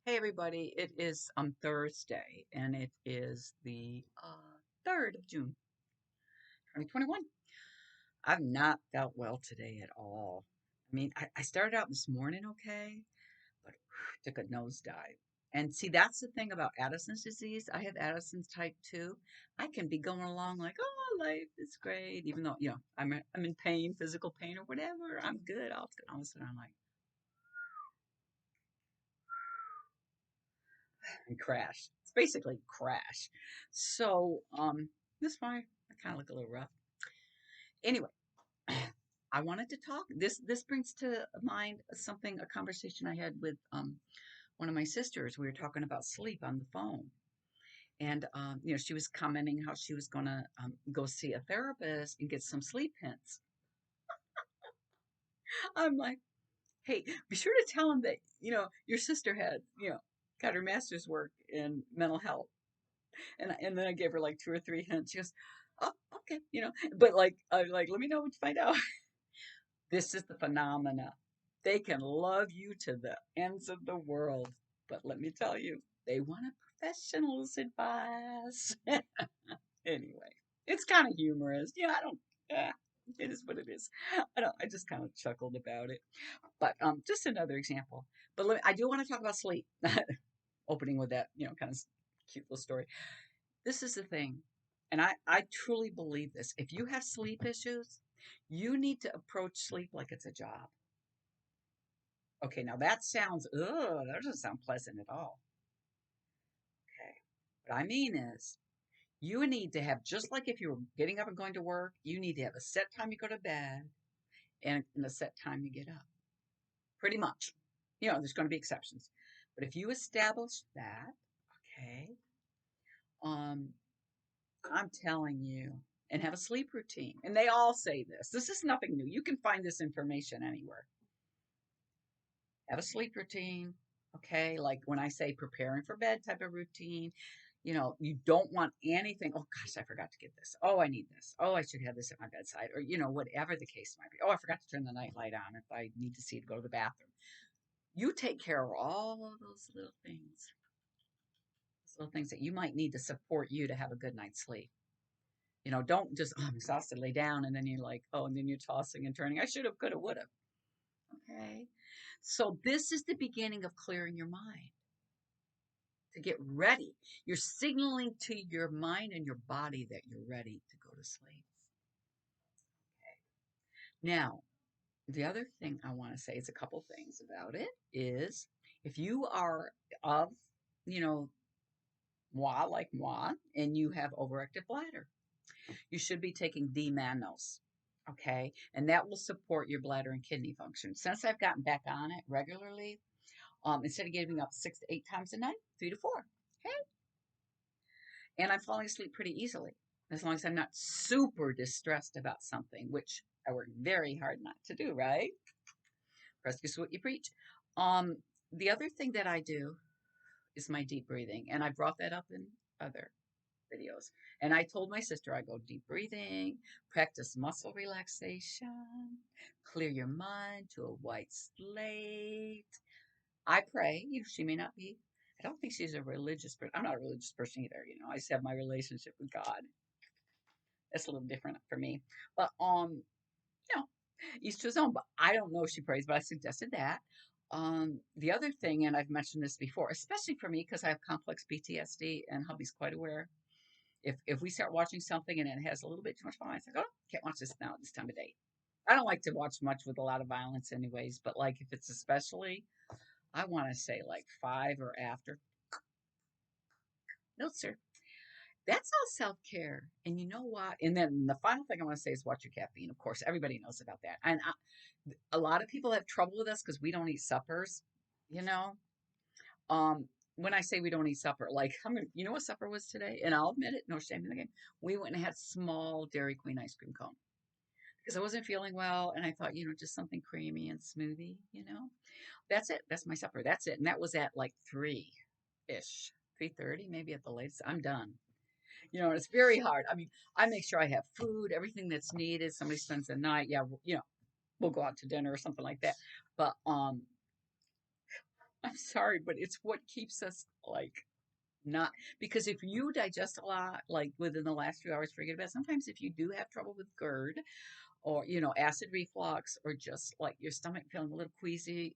Hey everybody, it is Thursday and it is the 3rd of June, 2021. I've not felt well today at all. I mean, I started out this morning okay, but took a nosedive. And see, that's the thing about Addison's disease. I have Addison's type 2. I can be going along like, oh, life is great, even though, I'm in pain, physical pain or whatever. I'm good. All of a sudden, I'm like, and crash. It's basically crash. So, this why I kind of look a little rough. Anyway, I wanted to talk. This brings to mind a conversation I had with one of my sisters. We were talking about sleep on the phone, and she was commenting how she was gonna go see a therapist and get some sleep hints. I'm like, hey, be sure to tell him that your sister had got her master's work in mental health. And then I gave her like two or three hints. She goes, "Oh, okay, But like, let me know what you find out." This is the phenomena. They can love you to the ends of the world, but let me tell you, they want a professional's advice. Anyway, it's kind of humorous. I don't. Yeah, it is what it is. I don't. I just kind of chuckled about it. But just another example. But I do want to talk about sleep. Opening with that, kind of cute little story. This is the thing, and I truly believe this. If you have sleep issues, you need to approach sleep like it's a job. Okay, now that doesn't sound pleasant at all. Okay. What I mean is, you need to have, just like if you were getting up and going to work, you need to have a set time you go to bed and a set time you get up. Pretty much. There's going to be exceptions. But if you establish that, okay, um, I'm telling you, and have a sleep routine. And they all say this. This is nothing new. You can find this information anywhere. Have a sleep routine. Okay. Like when I say preparing for bed type of routine, you don't want anything. Oh gosh, I forgot to get this. Oh, I need this. Oh, I should have this at my bedside, or whatever the case might be. Oh, I forgot to turn the night light on if I need to see to go to the bathroom. You take care of all of those little things that you might need to support you to have a good night's sleep. Don't just, oh, I'm exhausted, lay down, and then you're like, oh, and then you're tossing and turning. I should have, could have, would have. Okay. So this is the beginning of clearing your mind to get ready. You're signaling to your mind and your body that you're ready to go to sleep. Now, the other thing I want to say is a couple things about it is if you are of, you know, moi like moi, and you have overactive bladder, you should be taking D-mannose. Okay. And that will support your bladder and kidney function. Since I've gotten back on it regularly, instead of getting up 6 to 8 times a night, 3 to 4. Okay. And I'm falling asleep pretty easily as long as I'm not super distressed about something, which I work very hard not to do, right? Practice what you preach. Um, the other thing that I do is my deep breathing. And I brought that up in other videos. And I told my sister, I go deep breathing, practice muscle relaxation, clear your mind to a white slate. I pray. She may not be. I don't think she's a religious person. I'm not a religious person either. I just have my relationship with God. That's a little different for me. But you know, each to his own. But I don't know if she prays, but I suggested that. The other thing, and I've mentioned this before, especially for me because I have complex PTSD, and hubby's quite aware. If we start watching something and it has a little bit too much violence, I go, oh, can't watch this now at this time of day. I don't like to watch much with a lot of violence, anyways. But like if it's especially, I want to say like 5 or after. No, sir. That's all self care. And you know what? And then the final thing I want to say is watch your caffeine. Of course, everybody knows about that. And a lot of people have trouble with us because we don't eat suppers. You know, when I say we don't eat supper, like you know what supper was today? And I'll admit it, no shame in the game. We went and had small Dairy Queen ice cream cone because I wasn't feeling well, and I thought, just something creamy and smoothie. That's it. That's my supper. That's it. And that was at like 3-ish, 3:30, maybe at the latest. I'm done. It's very hard. I mean, I make sure I have food, everything that's needed. Somebody spends the night, yeah, we'll go out to dinner or something like that. But I'm sorry, but it's what keeps us like not because if you digest a lot, like within the last few hours, forget about it. Sometimes if you do have trouble with GERD or acid reflux or just like your stomach feeling a little queasy,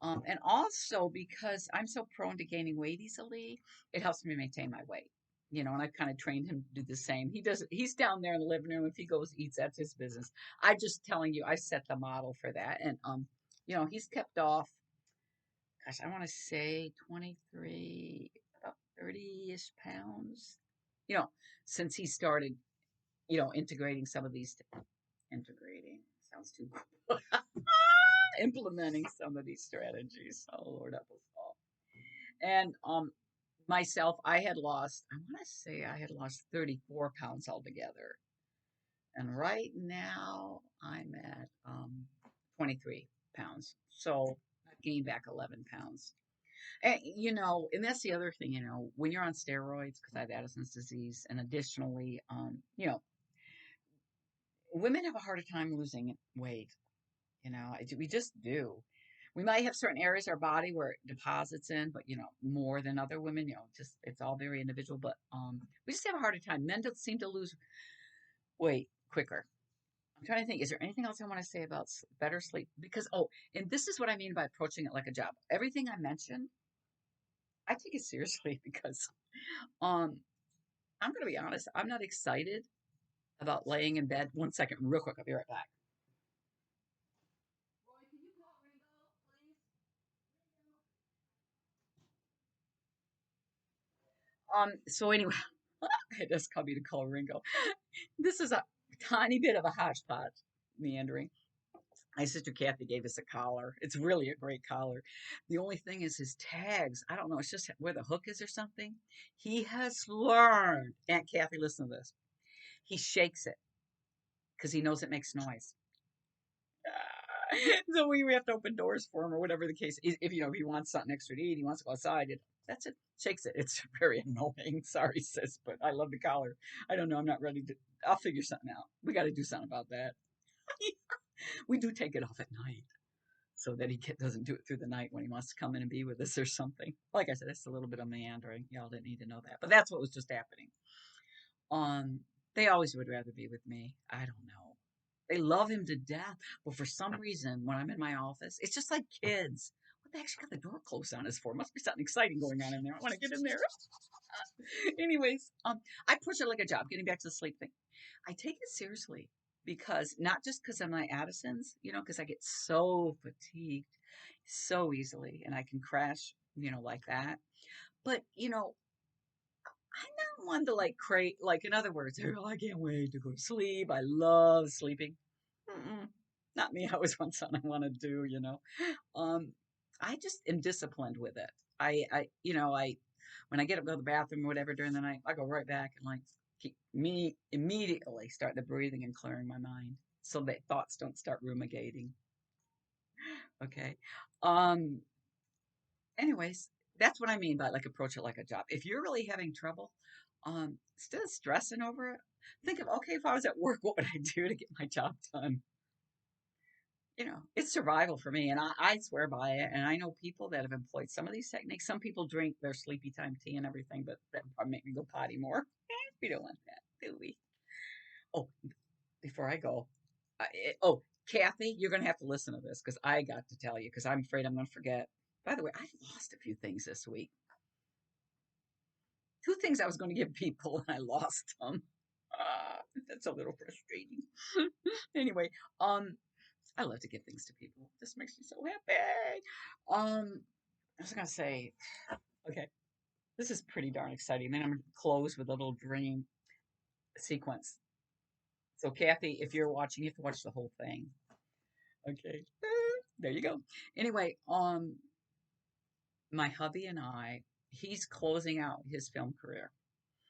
and also because I'm so prone to gaining weight easily, it helps me maintain my weight. And I've kind of trained him to do the same. He's down there in the living room. If he goes eats, that's his business. I just telling you, I set the model for that. And he's kept off, gosh, I want to say 23, about 30-ish pounds, you know, since he started, integrating some of these, integrating sounds too cool. Implementing some of these strategies. Oh Lord, help us all. And myself, I want to say I had lost 34 pounds altogether. And right now I'm at 23 pounds. So I've gained back 11 pounds. And that's the other thing, when you're on steroids, because I have Addison's disease, and additionally, women have a harder time losing weight. We just do. We might have certain areas of our body where it deposits in, but more than other women, just it's all very individual. But we just have a harder time. Men don't seem to lose weight quicker. I'm trying to think. Is there anything else I want to say about better sleep? Because and this is what I mean by approaching it like a job. Everything I mentioned, I take it seriously because um I'm going to be honest. I'm not excited about laying in bed. One second, real quick. I'll be right back. Roy, can you call Ringo, please? So anyway, it does call me to call Ringo. This is a tiny bit of a hodgepodge meandering. My sister Kathy gave us a collar. It's really a great collar. The only thing is his tags. I don't know. It's just where the hook is or something. He has learned. Aunt Kathy, listen to this. He shakes it because he knows it makes noise. So we have to open doors for him or whatever the case is. If he wants something extra to eat, he wants to go outside. That's it. Shakes it. It's very annoying. Sorry, sis, but I love the collar. I don't know. I'm not ready to. I'll figure something out. We got to do something about that. We do take it off at night so that he doesn't do it through the night when he wants to come in and be with us or something. Like I said, that's a little bit of meandering. Y'all didn't need to know that, but that's what was just happening. Um, they always would rather be with me. I don't know. They love him to death, but for some reason, when I'm in my office, it's just like kids. What the heck's got the door closed on us for? Must be something exciting going on in there. I want to get in there. Anyways, I push it like a job. Getting back to the sleep thing, I take it seriously because not just because of my Addison's, because I get so fatigued so easily and I can crash, like that. But I'm not one to like crave, like in other words, oh, I can't wait to go to sleep. I love sleeping. Mm-mm, not me. I always want something I want to do. Um, I just am disciplined with it. I when I get up to go to the bathroom or whatever during the night, I go right back and like keep me immediately start the breathing and clearing my mind so that thoughts don't start ruminating. Okay. Um, anyways, that's what I mean by like approach it like a job. If you're really having trouble, instead of stressing over it, think of okay, if I was at work, what would I do to get my job done? It's survival for me, and I swear by it. And I know people that have employed some of these techniques. Some people drink their sleepy time tea and everything, but that would probably make me go potty more. We don't want that, do we? Oh, before I go, Kathy, you're going to have to listen to this because I got to tell you because I'm afraid I'm going to forget. By the way, I lost a few things this week. Two things I was going to give people, and I lost them. That's a little frustrating. Anyway, I love to give things to people. This makes me so happy. I was gonna say, okay, this is pretty darn exciting. Then I'm gonna close with a little dream sequence. So, Kathy, if you're watching, you have to watch the whole thing. Okay, there you go. Anyway, my hubby and I, he's closing out his film career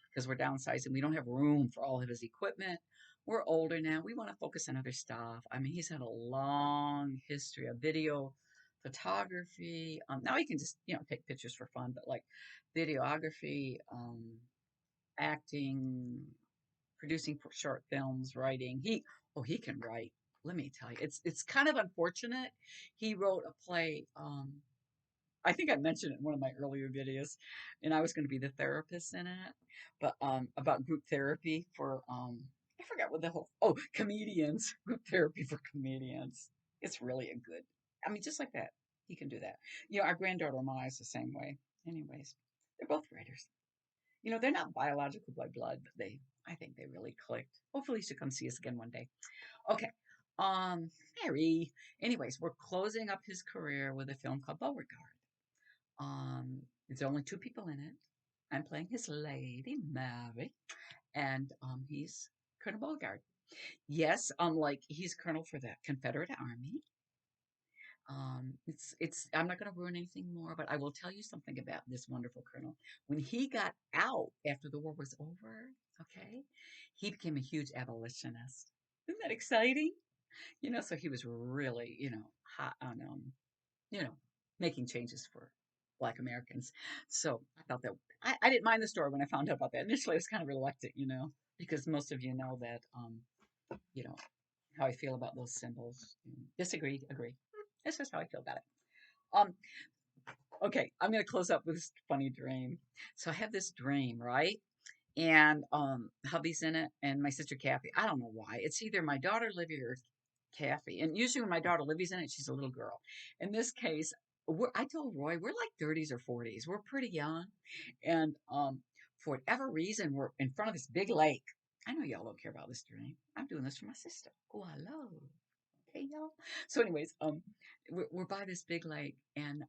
because we're downsizing. We don't have room for all of his equipment. We're older now. We want to focus on other stuff. I mean, he's had a long history of video photography. Now he can just, take pictures for fun, but like videography, acting, producing short films, writing. He can write. Let me tell you, it's kind of unfortunate. He wrote a play. I think I mentioned it in one of my earlier videos, and I was going to be the therapist in it, but about group therapy for I forgot what the whole comedians, group therapy for comedians. It's really a good. I mean, just like that, he can do that. You know, our granddaughter Maya is the same way. Anyways, they're both writers. You know, they're not biological by blood, but I think they really clicked. Hopefully, she'll come see us again one day. Okay. Um, Harry. Anyways, we're closing up his career with a film called Beauregard. There's only two people in it. I'm playing his lady, Mary, and he's Colonel Beauregard. Yes, like he's colonel for the Confederate Army. It's I'm not going to ruin anything more, but I will tell you something about this wonderful colonel. When he got out after the war was over, okay, he became a huge abolitionist. Isn't that exciting? You know, so he was really, hot on you know, making changes for Black Americans. So I thought that I didn't mind the story when I found out about that. Initially, I was kind of reluctant, because most of you know that, you know, how I feel about those symbols. Disagree, agree. That's just how I feel about it. Um, okay, I'm gonna close up with this funny dream. So I have this dream, right? And hubby's in it, and my sister Kathy. I don't know why. It's either my daughter Livy or Kathy. And usually when my daughter Livy's in it, she's a little girl. In this case, I told Roy we're like 30s or 40s. We're pretty young, and for whatever reason, we're in front of this big lake. I know y'all don't care about this dream. I'm doing this for my sister. Oh, hello. Okay, y'all. So, anyways, we're by this big lake, and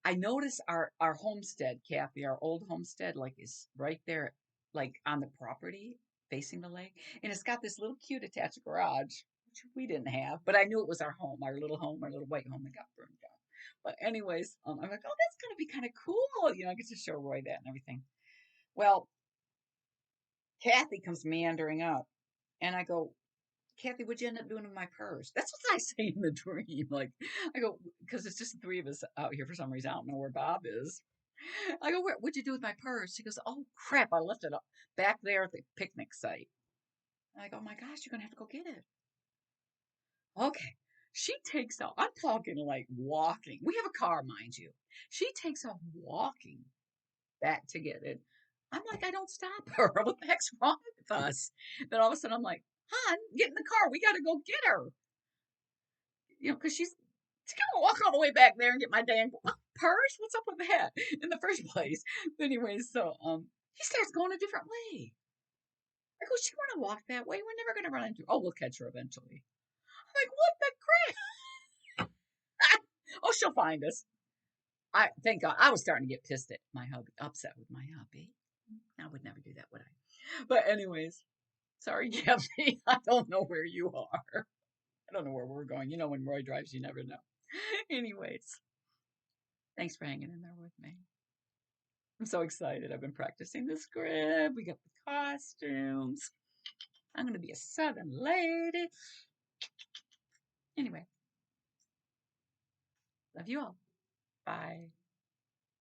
I notice our homestead, Kathy, our old homestead, like is right there, like on the property facing the lake, and it's got this little cute attached garage, which we didn't have, but I knew it was our home, our little white home that got burned down. But anyways, I'm like, oh, that's gonna be kind of cool, I get to show Roy that and everything. Well, Kathy comes meandering up, and I go, Kathy, what'd you end up doing with my purse? That's what I say in the dream. Like, I go, because it's just the three of us out here for some reason. I don't know where Bob is. I go, what'd you do with my purse? She goes, oh, crap, I left it up back there at the picnic site. And I go, oh my gosh, you're going to have to go get it. Okay. She takes off. I'm talking like walking. We have a car, mind you. She takes off walking back to get it. I'm like, I don't stop her. What the heck's wrong with us? Then all of a sudden, I'm like, hon, get in the car. We got to go get her. Because she's gonna walk all the way back there and get my dang purse. What's up with that in the first place? But anyways, so he starts going a different way. I go, she want to walk that way? We're never gonna run into her. Oh, we'll catch her eventually. I'm like, what the crap? Oh, she'll find us. I thank God. I was starting to get pissed at my hubby, upset with my hubby. I would never do that, would I? But anyways, sorry, Gabby. I don't know where you are. I don't know where we're going. When Roy drives, you never know. Anyways, thanks for hanging in there with me. I'm so excited. I've been practicing the script. We got the costumes. I'm going to be a Southern lady. Anyway, love you all. Bye.